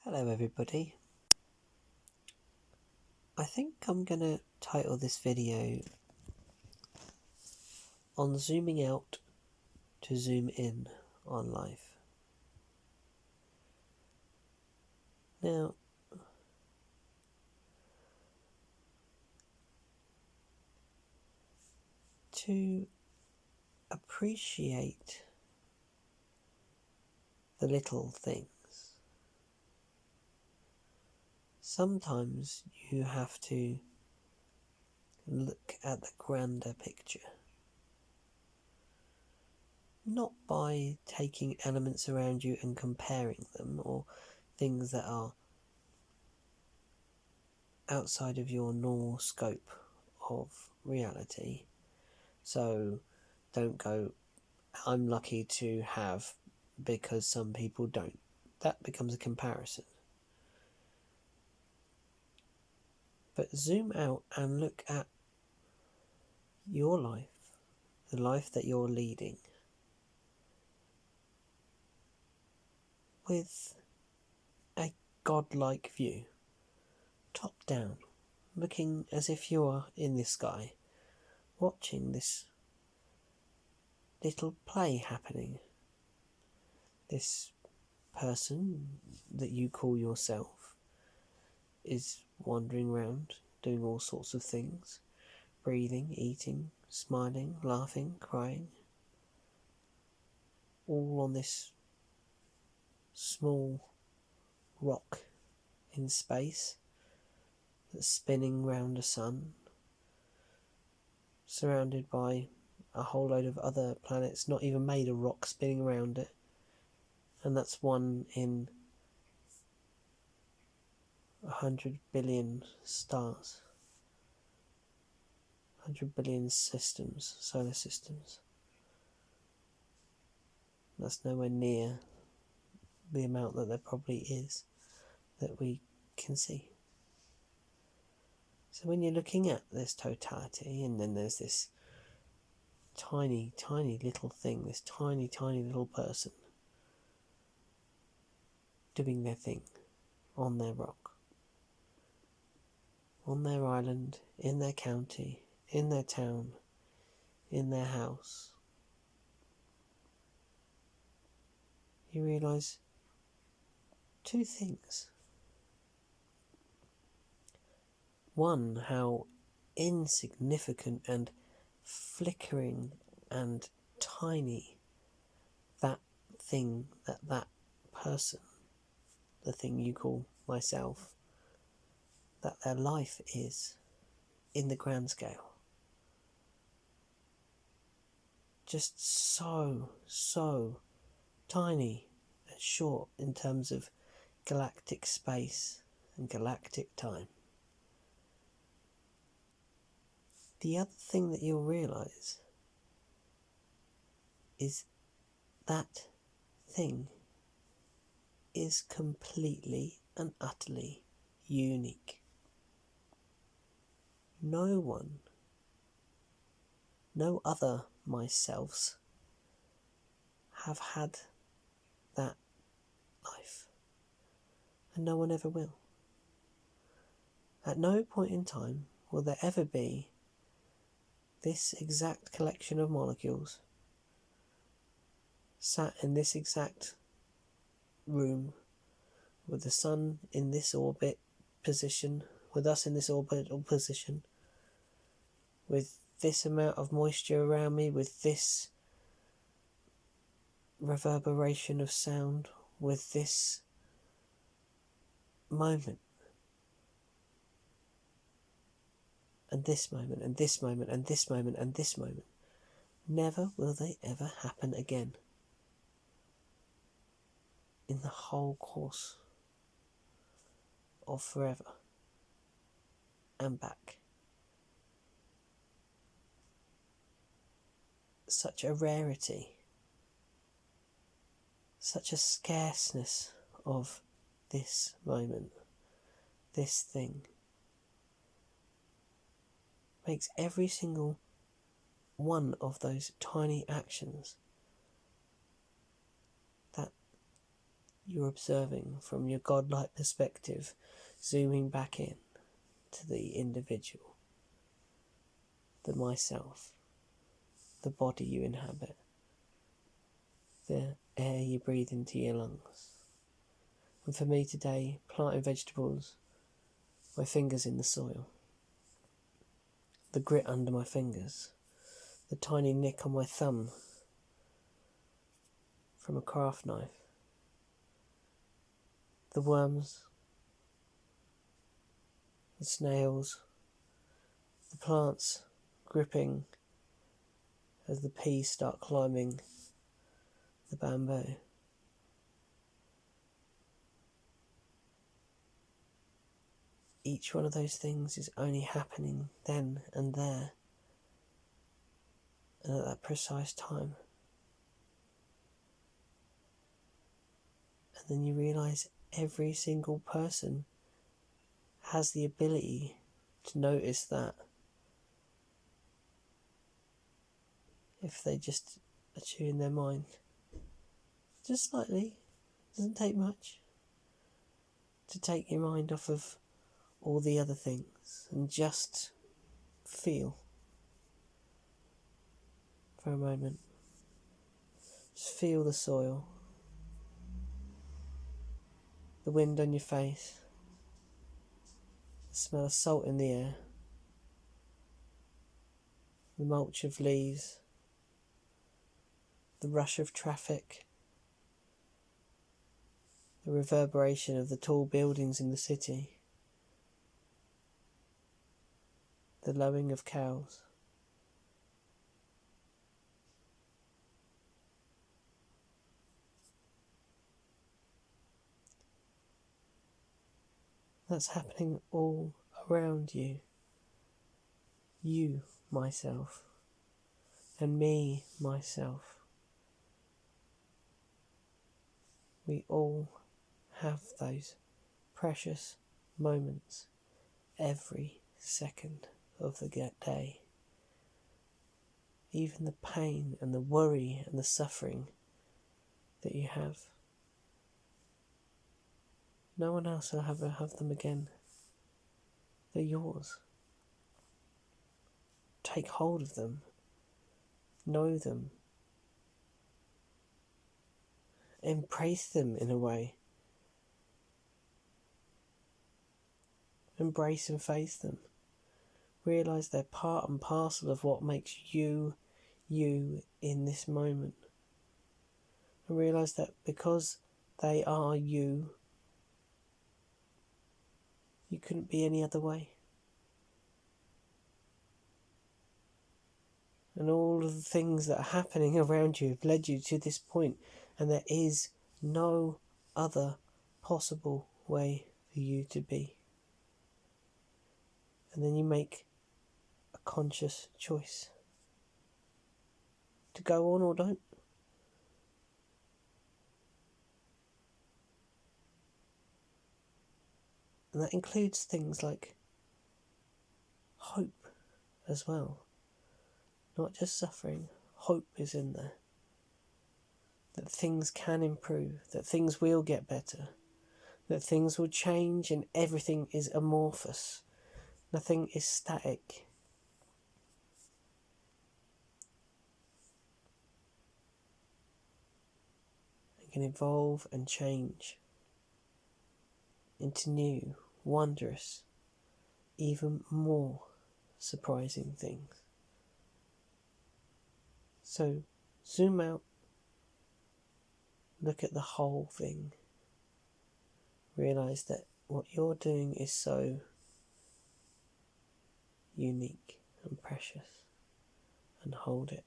Hello everybody. I think I'm gonna title this video on zooming out to zoom in on life. Now, to appreciate the little things, sometimes you have to look at the grander picture. Not by taking elements around you and comparing them, or things that are outside of your normal scope of reality. So don't go, I'm lucky to have because some people don't. That becomes a comparison. But zoom out and look at your life, the life that you're leading, with a godlike view, top down, looking as if you are in the sky, watching this little play happening. This person that you call yourself is wandering around, doing all sorts of things, breathing, eating, smiling, laughing, crying, all on this small rock in space that's spinning round a sun, surrounded by a whole load of other planets not even made of rock spinning around it, and that's one in 100 billion stars, 100 billion systems, solar systems. That's nowhere near the amount that there probably is that we can see. So when you're looking at this totality, and then there's this tiny, tiny little thing, this tiny, tiny little person doing their thing on their rock, on their island, in their county, in their town, in their house, you realise two things. One, how insignificant and flickering and tiny that thing, that person, the thing you call myself, that their life is in the grand scale. Just so tiny and short in terms of galactic space and galactic time. The other thing that you'll realise is that thing is completely and utterly unique. No one, no other myselfs have had that life, and no one ever will. At no point in time will there ever be this exact collection of molecules sat in this exact room, with the sun in this orbit position, with us in this orbital position, with this amount of moisture around me, with this reverberation of sound, with this moment, and this moment, and this moment, and this moment, and this moment. Never will they ever happen again in the whole course of forever and back. Such a rarity, such a scarceness of this moment, this thing, makes every single one of those tiny actions that you're observing from your godlike perspective, zooming back in to the individual, the myself, the body you inhabit, the air you breathe into your lungs. And for me today, planting vegetables, my fingers in the soil, the grit under my fingers, the tiny nick on my thumb from a craft knife, the worms, the snails, the plants gripping as the peas start climbing the bamboo. Each one of those things is only happening then and there, and at that precise time. And then you realise every single person has the ability to notice that if they just attune their mind just slightly. Doesn't take much to take your mind off of all the other things and just feel for a moment. Just feel the soil, the wind on your face, the smell of salt in the air, the mulch of leaves, the rush of traffic, the reverberation of the tall buildings in the city, the lowing of cows. That's happening all around you. You, myself, and me, myself. We all have those precious moments every second of the day. Even the pain and the worry and the suffering that you have. No one else will ever have them again. They're yours. Take hold of them. Know them. Embrace them in a way. Embrace and face them. Realise they're part and parcel of what makes you, you in this moment. And realise that because they are you, you couldn't be any other way. And all of the things that are happening around you have led you to this point, and there is no other possible way for you to be. And then you make a conscious choice to go on or don't. And that includes things like hope as well. Not just suffering, hope is in there. That things can improve, that things will get better, that things will change and everything is amorphous. Nothing is static. It can evolve and change into new, wondrous, even more surprising things. So zoom out, look at the whole thing, realise that what you're doing is so unique and precious, and hold it.